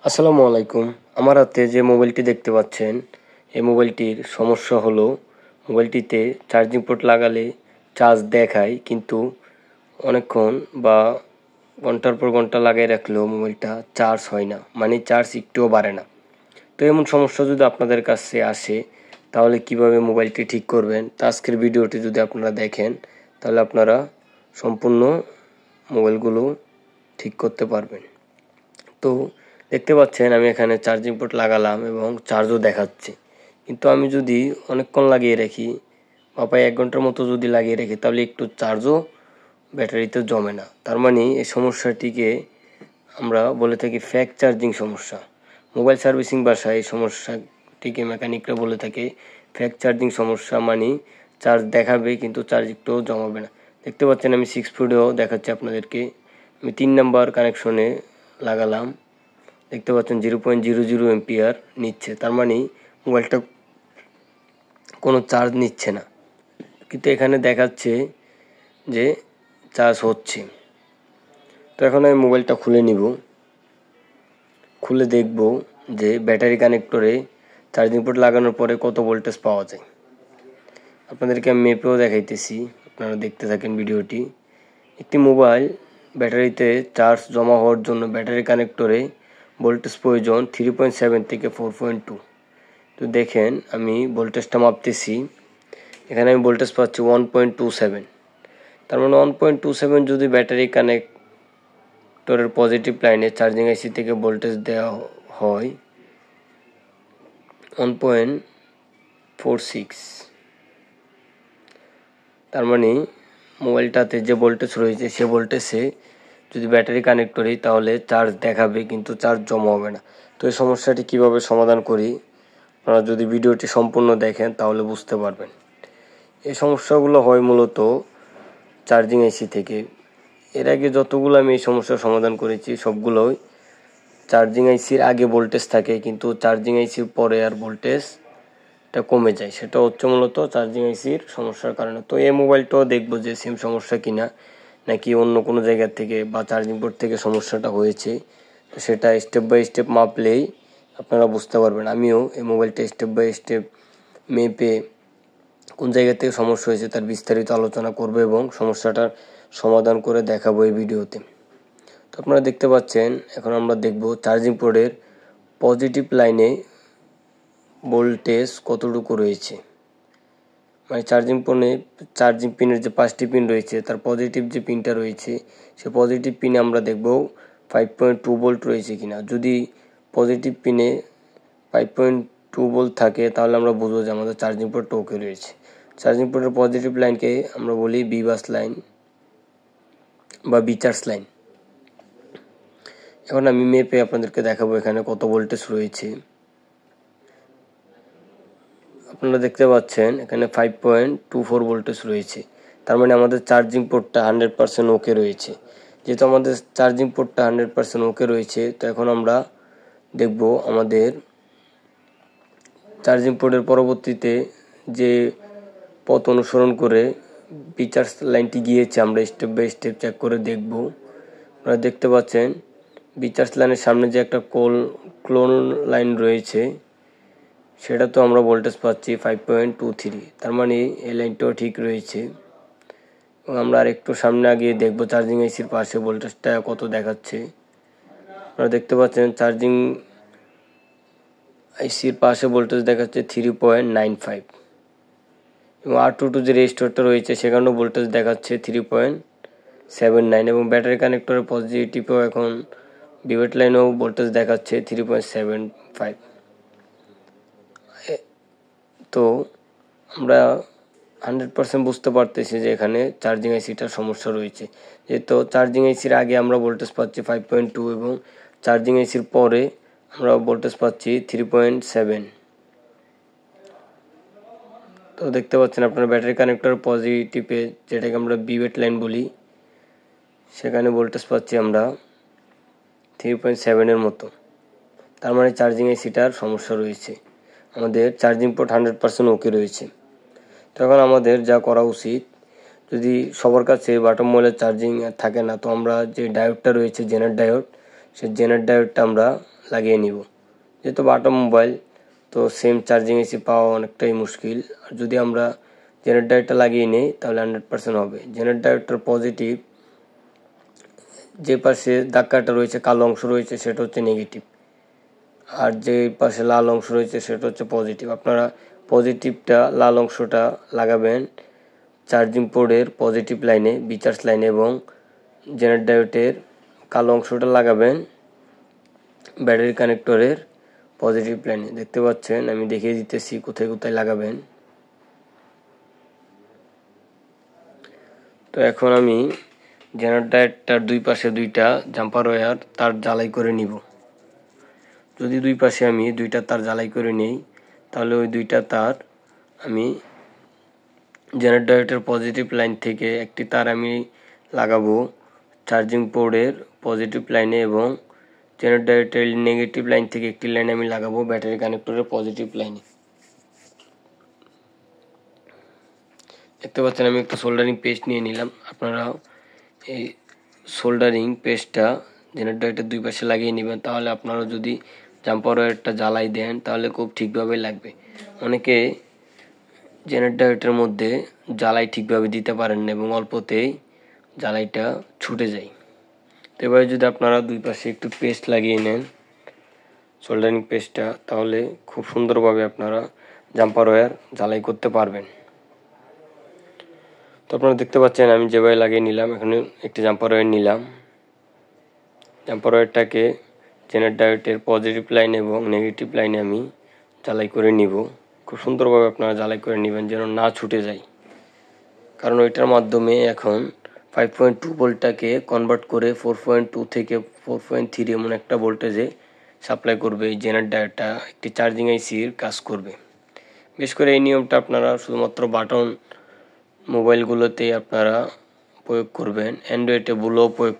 আসসালামু আলাইকুম। আমার হাতে যে মোবাইলটি দেখতে পাচ্ছেন, এই মোবাইলটির সমস্যা হলো মোবাইলটিতে চার্জিং পোর্ট লাগালে চার্জ দেখায়, কিন্তু অনেকক্ষণ বা ঘন্টার পর ঘন্টা লাগিয়ে রাখলেও মোবাইলটা চার্জ হয় না, মানে চার্জ একটুও বাড়ে না। তো এমন সমস্যা যদি আপনাদের কাছে আসে, তাহলে কিভাবে মোবাইলটি ঠিক করবেন তা আজকের ভিডিওটি যদি আপনারা দেখেন, তাহলে আপনারা সম্পূর্ণ মোবাইলগুলো ঠিক করতে পারবেন। তো দেখতে পাচ্ছেন আমি এখানে চার্জিং পোর্ট লাগালাম এবং চার্জও দেখাচ্ছে, কিন্তু আমি যদি অনেকক্ষণ লাগিয়ে রাখি বা প্রায় 1 ঘন্টার মতো যদি লাগিয়ে রাখি, তাহলে একটু চার্জও ব্যাটারিতে জমে না। তার মানে এই সমস্যাটিকে আমরা বলে থাকি ফেক চার্জিং সমস্যা। মোবাইল সার্ভিসিং ভাষায় এই সমস্যাটিকে মেকানিকরা বলে থাকে ফেক চার্জিং সমস্যা, মানে চার্জ দেখাবে কিন্তু চার্জ একটুও জমাবে না। দেখতে পাচ্ছেন আমি 6 ফুটেও দেখাচ্ছি আপনাদেরকে। আমি 3 নাম্বার কানেকশনে লাগালাম, দেখতে পাচ্ছেন 0.00 এম্পিয়ার নিচ্ছে, তার মানে মোবাইলটা কোনো চার্জ নিচ্ছে না, কিন্তু এখানে দেখাচ্ছে যে চার্জ হচ্ছে। তো এখন আমি মোবাইলটা খুলে নিব, খুলে দেখব যে ব্যাটারি কানেক্টরে চার্জিং পোর্ট লাগানোর পরে কত ভোল্টেজ পাওয়া যায়। আপনাদেরকে আমি মেপেও দেখাইতেছি, আপনারা দেখতে থাকেন ভিডিওটি। একটি মোবাইল ব্যাটারিতে চার্জ জমা হওয়ার জন্য ব্যাটারি কানেক্টরে ভোল্টেজ প্রয়োজন 3.7 থেকে 4.2। তো দেখেন আমি ভোল্টেজটা মাপতেছি, এখানে আমি ভোল্টেজ পাচ্ছি 1.27। তার মানে 1.27 যদি ব্যাটারি কানেক্টরের পজিটিভ লাইনে চার্জিং আইসি থেকে ভোল্টেজ দেওয়া হয় 1.46, তার মানে মোবাইলটাতে যে ভোল্টেজ রয়েছে সে ভোল্টেজে যদি ব্যাটারি কানেক্ট করি তাহলে চার্জ দেখাবে কিন্তু চার্জ জমা হবে না। তো এই সমস্যাটি কিভাবে সমাধান করি আপনারা যদি ভিডিওটি সম্পূর্ণ দেখেন তাহলে বুঝতে পারবেন। এই সমস্যাগুলো হয় মূলত চার্জিং আইসি থেকে। এর আগে যতগুলো আমি এই সমস্যার সমাধান করেছি সবগুলোই চার্জিং আইসির আগে ভোল্টেজ থাকে, কিন্তু চার্জিং আইসির পরে আর ভোল্টেজটা কমে যায়। সেটা হচ্ছে মূলত চার্জিং আইসির সমস্যার কারণে। তো এই মোবাইলটাও দেখবো যে সেম সমস্যা কিনা, নাকি অন্য কোনো জায়গা থেকে বা চার্জিং পোর্ট থেকে সমস্যাটা হয়েছে। তো সেটা স্টেপ বাই স্টেপ মাপলেই আপনারা বুঝতে পারবেন। আমিও এই মোবাইলটা স্টেপ বাই স্টেপ মেপে কোন জায়গা থেকে সমস্যা হয়েছে তার বিস্তারিত আলোচনা করব এবং সমস্যাটার সমাধান করে দেখাবো এই ভিডিওতে। তো আপনারা দেখতে পাচ্ছেন এখন আমরা দেখব চার্জিং পোর্টের পজিটিভ লাইনে ভোল্টেজ কতটুকু রয়েছে, মানে চার্জিং পিনের যে 5টি পিন রয়েছে তার পজিটিভ যে পিনটা রয়েছে সে পজিটিভ পিনে আমরা দেখব 5.2 ভোল্ট রয়েছে কিনা। যদি পজিটিভ পিনে 5.2 ভোল্ট থাকে তাহলে আমরা বুঝবো যে আমাদের চার্জিং পোর্টটা ওকে রয়েছে। চার্জিং পোর্টের পজিটিভ লাইনকে আমরা বলি বি বাস লাইন বা বি চার্জ লাইন। এখন আমি মেপে আপনাদেরকে দেখাবো এখানে কত ভোল্টেজ রয়েছে। আপনারা দেখতে পাচ্ছেন এখানে 5.24 ভোল্টেজ রয়েছে, তার মানে আমাদের চার্জিং পোর্টটা 100% ওকে রয়েছে। যেহেতু আমাদের চার্জিং পোর্টটা 100% ওকে রয়েছে, তো এখন আমরা দেখব আমাদের চার্জিং পোর্টের পরবর্তীতে যে পথ অনুসরণ করে বিচার্জ লাইনটি গিয়েছে আমরা স্টেপ বাই স্টেপ চেক করে দেখব। আপনারা দেখতে পাচ্ছেন বিচার্জ লাইনের সামনে যে একটা ক্লোন লাইন রয়েছে সেটা তো আমরা ভোল্টেজ পাচ্ছি 5.23, তার মানে এই লাইনটাও ঠিক রয়েছে। এবং আমরা আর একটু সামনে আগিয়ে দেখব চার্জিং আইসির পাশে ভোল্টেজটা কত দেখাচ্ছে। আপনারা দেখতে পাচ্ছেন চার্জিং আইসির পাশে ভোল্টেজ দেখাচ্ছে 3.95 এবং R22 যে রেজিস্টারটা রয়েছে সেখানেও ভোল্টেজ দেখাচ্ছে 3.79 এবং ব্যাটারি কানেক্টরের পজিটিভেও এখন বিভেট লাইনেও ভোল্টেজ দেখাচ্ছে 3.75। তো আমরা 100% বুঝতে পারতেছি যে এখানে চার্জিং আইসিটার সমস্যা রয়েছে। যেহেতু চার্জিং আইসির আগে আমরা ভোল্টেজ পাচ্ছি 5.2 এবং চার্জিং আইসির পরে আমরা ভোল্টেজ পাচ্ছি 3.7। তো দেখতে পাচ্ছেন আপনার ব্যাটারি কানেক্টর পজিটিভে, যেটাকে আমরা বিভেট লাইন বলি, সেখানে ভোল্টেজ পাচ্ছি আমরা 3.7 মতো। তার মানে চার্জিং আইসিটার সমস্যা রয়েছে। আমাদের চার্জিং পোর্ট 100% ওকে রয়েছে। তখন আমাদের যা করা উচিত, যদি সবার কাছে বাটম মোবাইলের চার্জিং থাকে না, তো আমরা যে ডায়োডটা রয়েছে জেনার ডায়োড, সেই জেনার ডায়োডটা আমরা লাগিয়ে নিব। যেহেতু বাটা মোবাইল তো সেম চার্জিং এসি পাওয়া অনেকটাই মুশকিল। আর যদি আমরা জেনারেটরটা লাগিয়ে নিই তাহলে 100% হবে। জেনারেটর পজিটিভ, যে পাশে দাগ রয়েছে কালো অংশ রয়েছে সেটা হচ্ছে নেগেটিভ, আর যে পাশে লাল অংশ রয়েছে সেটা হচ্ছে পজিটিভ। আপনারা পজিটিভটা লাল অংশটা লাগাবেন চার্জিং পোর্টের পজিটিভ লাইনে, বিচার্জ লাইনে, এবং জেনারেটরের কালো অংশটা লাগাবেন ব্যাটারি কানেক্টরের পজিটিভ লাইনে। দেখতে পাচ্ছেন আমি দেখিয়ে দিতেছি কোথায় কোথায় লাগাবেন। তো এখন আমি জেনারেটরটার দুই পাশে দুইটা জাম্পার ওয়্যার তার জ্বালাই করে নিব। যদি দুই পাশে আমি দুইটা তার জ্বালাই করে নিই তাহলে ওই দুইটা তার আমি জেনারেটরের পজিটিভ লাইন থেকে একটি তার আমি লাগাবো চার্জিং পোর্টের পজিটিভ লাইনে, এবং জেনারেটরের নেগেটিভ লাইন থেকে একটি লাইন আমি লাগাবো ব্যাটারি কানেক্টরের পজিটিভ লাইনে। দেখতে পাচ্ছেন আমি একটা সোল্ডারিং পেস্ট নিয়ে নিলাম। আপনারা এই সোল্ডারিং পেস্টটা জেনারেটরের দুই পাশে লাগিয়ে নেবেন, তাহলে আপনারা যদি জাম্পার ওয়্যারটা জ্বালাই দেন তাহলে খুব ঠিকভাবে লাগবে। অনেকে জেনারেটরের মধ্যে জ্বালাই ঠিকভাবে দিতে পারেন না এবং অল্পতেই জ্বালাইটা ছুটে যায়। তো এবারে যদি আপনারা দুই পাশে একটু পেস্ট লাগিয়ে নেন সোল্ডারিং পেস্টটা, তাহলে খুব সুন্দরভাবে আপনারা জাম্পার ওয়্যার জ্বালাই করতে পারবেন। তো আপনারা দেখতে পাচ্ছেন আমি যেভাবে লাগিয়ে নিলাম। এখানে একটি জাম্পার ওয়্যার নিলাম। জাম্পার ওয়্যারটাকে জেনারেটরের পজিটিভ লাইন এবং নেগেটিভ লাইনে আমি জ্বালাই করে নিব। খুব সুন্দরভাবে আপনারা জ্বালাই করে নেবেন যেন না ছুটে যায়, কারণ ওইটার মাধ্যমে এখন 5.2 ভোল্টটাকে কনভার্ট করে 4.2 থেকে 4.3 এমন একটা ভোল্টেজে সাপ্লাই করবে। এই জেনারেটরটা একটি চার্জিং আইসির কাজ করবে। বিশেষ করে এই নিয়মটা আপনারা শুধুমাত্র বাটন মোবাইলগুলোতে আপনারা প্রয়োগ করবেন, অ্যান্ড্রয়েডে ভুলেও প্রয়োগ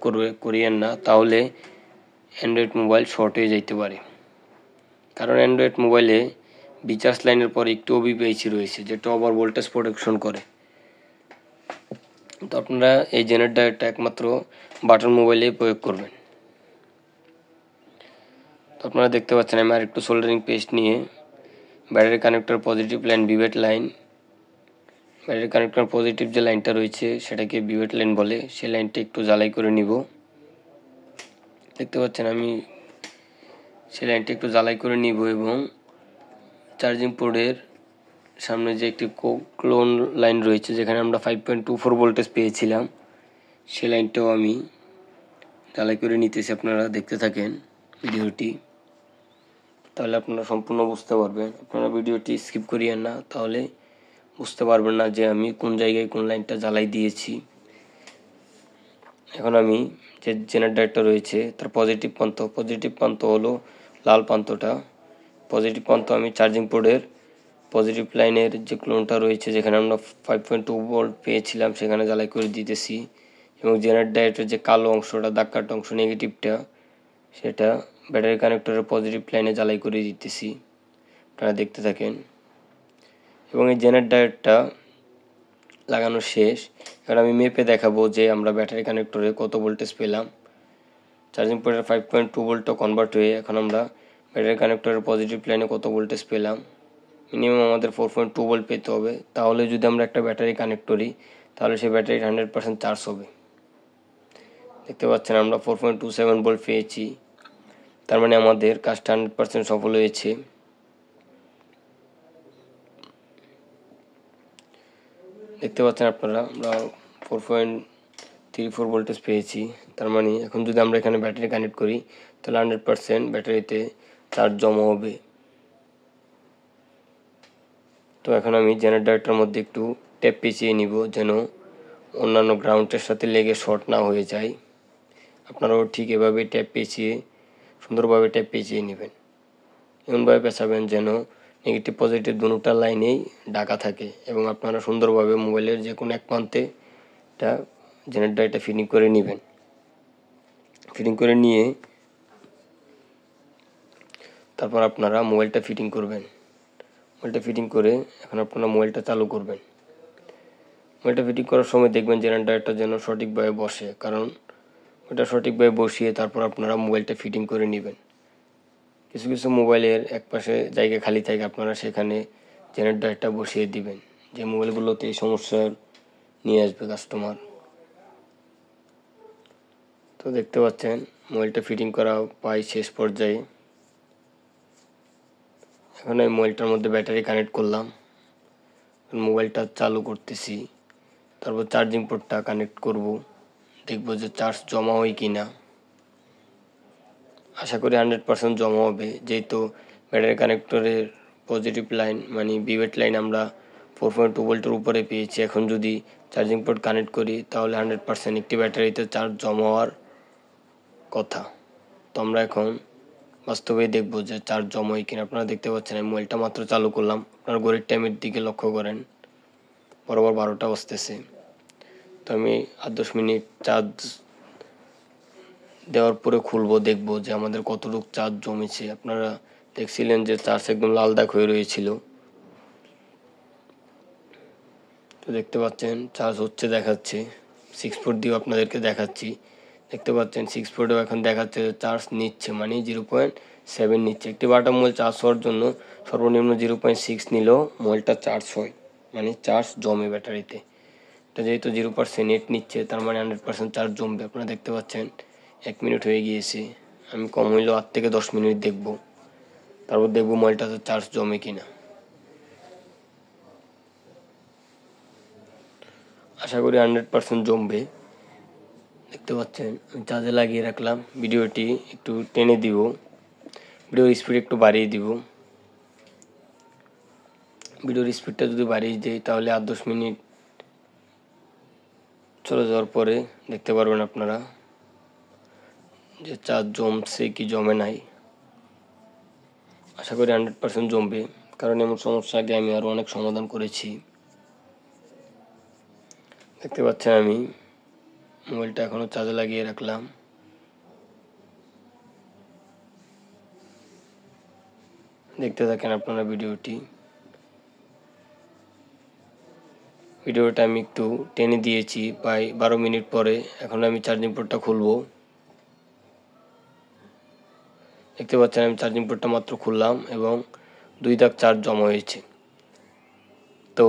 করিয়েন না, তাহলে অ্যান্ড্রয়েড মোবাইল শর্ট হয়ে যাইতে পারে। কারণ অ্যান্ড্রয়েড মোবাইলে বিচার্জ লাইনের পরে একটু ওবিপিআইসি রয়েছে যেটা ওভার ভোল্টেজ প্রোটেকশন করে। তো আপনারা এই জেনারেটরটা একমাত্র বাটন মোবাইলে প্রয়োগ করবেন। তো আপনারা দেখতে পাচ্ছেন আমি আর একটু সোল্ডারিং পেস্ট নিয়ে ব্যাটারি কানেক্টর পজিটিভ লাইন বিভেট লাইন, ব্যাটারি কানেক্টর পজিটিভ যে লাইনটা রয়েছে সেটাকে বিভেট লাইন বলে, সেই লাইনটা একটু জ্বালাই করে নিব। দেখতে পাচ্ছেন আমি সেই লাইনটা একটু জ্বালাই করে নিব এবং চার্জিং পোর্টের সামনে যে একটি ক্লোন লাইন রয়েছে যেখানে আমরা 5.24 ভোল্টেজ পেয়েছিলাম সেই লাইনটাও আমি জ্বালাই করে নিতেছি। আপনারা দেখতে থাকেন ভিডিওটি, তাহলে আপনারা সম্পূর্ণ বুঝতে পারবেন। আপনারা ভিডিওটি স্কিপ করিয়েন না, তাহলে বুঝতে পারবেন না যে আমি কোন জায়গায় কোন লাইনটা জ্বালাই দিয়েছি। এখন আমি যে জেনারেটরটা রয়েছে তার পজিটিভ প্রান্ত হলো লাল প্রান্তটা। পজিটিভ প্রান্ত আমি চার্জিং পোর্টের পজিটিভ লাইনের যে ক্লোনটা রয়েছে যেখানে আমরা 5.2 ভোল্ট পেয়েছিলাম সেখানে জ্বালাই করে দিতেছি, এবং জেনারেটরের যে কালো অংশটা দাগ অংশ নেগেটিভটা সেটা ব্যাটারি কানেক্টরের পজিটিভ লাইনে জ্বালাই করে দিতেছি। আপনারা দেখতে থাকেন। এবং এই জেনারেটরটা লাগানো শেষ। এবার আমি মেপে দেখাবো যে আমরা ব্যাটারি কানেক্টরে কত ভোল্টেজ পেলাম। চার্জিং পোর্টের 5.2 ভোল্টটা কনভার্ট হয়ে এখন আমরা ব্যাটারি কানেক্টরের পজিটিভ লাইনে কত ভোল্টেজ পেলাম। মিনিমাম আমাদের 4.2 ভোল্ট পেতে হবে, তাহলে যদি আমরা একটা ব্যাটারি কানেক্ট করি তাহলে সেই ব্যাটারির 100% চার্জ হবে। দেখতে পাচ্ছেন আমরা 4.27 ভোল্ট পেয়েছি, তার মানে আমাদের কাজটা 100% সফল হয়েছে। দেখতে পাচ্ছেন আপনারা আমরা 4.34 ভোল্টেজ পেয়েছি, তার মানে এখন যদি আমরা এখানে ব্যাটারি কানেক্ট করি তাহলে 100% ব্যাটারিতে চার্জ জমা হবে। তো এখন আমি জেনারেটরটার মধ্যে একটু ট্যাপ পেঁচিয়ে নিব যেন অন্যান্য গ্রাউন্ডের সাথে লেগে শর্ট না হয়ে যায়। আপনারাও ঠিক এভাবে ট্যাপ পেঁচিয়ে সুন্দরভাবে ট্যাপ পেঁচিয়ে নেবেন। এমনভাবে পেঁচাবেন যেন নেগেটিভ পজিটিভ দুটো লাইনেই ঢাকা থাকে, এবং আপনারা সুন্দরভাবে মোবাইলের যে কোনো এক প্রান্তে এটা জেনারেটরটা ফিটিং করে নেবেন। ফিটিং করে নিয়ে তারপর আপনারা মোবাইলটা ফিটিং করবেন। মোবাইলটা ফিটিং করে এখন আপনারা মোবাইলটা চালু করবেন। মোবাইলটা ফিটিং করার সময় দেখবেন জেনারেটরটা যেন সঠিকভাবে বসে, কারণ ওটা সঠিকভাবে বসিয়ে তারপর আপনারা মোবাইলটা ফিটিং করে নেবেন। কিছু কিছু মোবাইলের একপাশে জায়গা খালি থাকে, আপনারা সেখানে জেনারেটরটা বসিয়ে দিবেন, যে মোবাইলগুলোতে এই সমস্যা নিয়ে আসবে কাস্টমার। তো দেখতে পাচ্ছেন মোবাইলটা ফিটিং করা প্রায় শেষ পর্যায়ে। এখন এই মোবাইলটার মধ্যে ব্যাটারি কানেক্ট করলাম, মোবাইলটা চালু করতেছি, তারপর চার্জিং পোর্টটা কানেক্ট করব, দেখব যে চার্জ জমা হয় কি না। আশা করি 100% জমা হবে, যেহেতু ব্যাটারি কানেক্টরের পজিটিভ লাইন মানে বিভেট লাইন আমরা 4.2 ভোল্টের উপরে পেয়েছি। এখন যদি চার্জিং পোর্ট কানেক্ট করি তাহলে 100% একটি ব্যাটারিতে চার্জ জমা হওয়ার কথা। তো আমরা এখন বাস্তবেই দেখব যে চার্জ জমা হয় কিনা। আপনারা দেখতে পাচ্ছেন আমি মোবাইলটা মাত্র চালু করলাম, আপনার ঘড়ির টাইমের দিকে লক্ষ্য করেন, বরাবর 12টা বাজতেছে। তো আমি 8-10 মিনিট চার্জ দেওয়ার পরে খুলবো, দেখবো যে আমাদের কতটুকু চার্জ জমেছে। আপনারা দেখছিলেন যে চার্জ একদম লাল দাগ হয়ে রয়েছিল, তো দেখতে পাচ্ছেন চার্জ হচ্ছে দেখাচ্ছে। 6 দিয়েও আপনাদেরকে দেখাচ্ছি, দেখতে পাচ্ছেন 6 এখন দেখাচ্ছে যে চার্জ নিচ্ছে, মানে 0.7 নিচ্ছে। একটি বাটা মোবাইল চার্জ হওয়ার জন্য সর্বনিম্ন 0.6 নিলেও মোবাইলটা চার্জ হয়, মানে চার্জ জমে ব্যাটারিতে। এটা যেহেতু 0% নিচ্ছে, তার মানে 100% চার্জ জমবে। আপনারা দেখতে পাচ্ছেন 1 মিনিট হয়ে গিয়েছে, আমি কম হইলেও 8 থেকে 10 মিনিট দেখব, তারপর দেখব মোবাইলটাতে চার্জ জমে কিনা। আশা করি 100% জমবে। দেখতে পাচ্ছেন আমি চার্জে লাগিয়ে রাখলাম, ভিডিওটি একটু টেনে দিব, ভিডিওর স্পিড একটু বাড়িয়ে দিব। ভিডিওর স্পিডটা যদি বাড়িয়ে দিই তাহলে 8-10 মিনিট চলে যাওয়ার পরে দেখতে পারবেন আপনারা যে চার্জ জমছে কি জমে নাই। আশা করি 100% জমবে, কারণ এমন সমস্যা আগে আমি আরও অনেক সমাধান করেছি। দেখতে পাচ্ছেন আমি মোবাইলটা এখনও চার্জে লাগিয়ে রাখলাম, দেখতে থাকেন আপনারা ভিডিওটা আমি একটু টেনে দিয়েছি প্রায় 12 মিনিট পরে। এখন আমি চার্জিং পোর্টটা খুলবো, দেখতে পাচ্ছেন আমি চার্জিং পোর্টটা মাত্র খুললাম এবং 2 দাগ চার্জ জমা হয়েছে। তো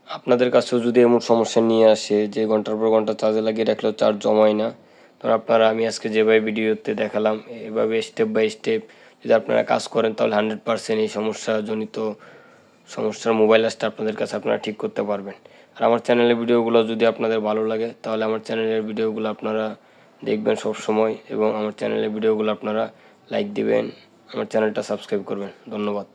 আপনাদের কাছেও যদি এমন সমস্যা নিয়ে আসে যে ঘন্টার পর ঘন্টা চার্জে লাগিয়ে রাখলেও চার্জ জমায় না, তখন আপনারা আমি আজকে যেভাবে ভিডিওতে দেখালাম এভাবে স্টেপ বাই স্টেপ যদি আপনারা কাজ করেন তাহলে 100% এই সমস্যার মোবাইল আসতে আপনাদের কাছে আপনারা ঠিক করতে পারবেন। আর আমার চ্যানেলের ভিডিওগুলো যদি আপনাদের ভালো লাগে তাহলে আমার চ্যানেলের ভিডিওগুলো আপনারা দেখবেন সব সময়, এবং আমার চ্যানেলের ভিডিওগুলো আপনারা লাইক দিবেন, আমার চ্যানেলটা সাবস্ক্রাইব করবেন। ধন্যবাদ।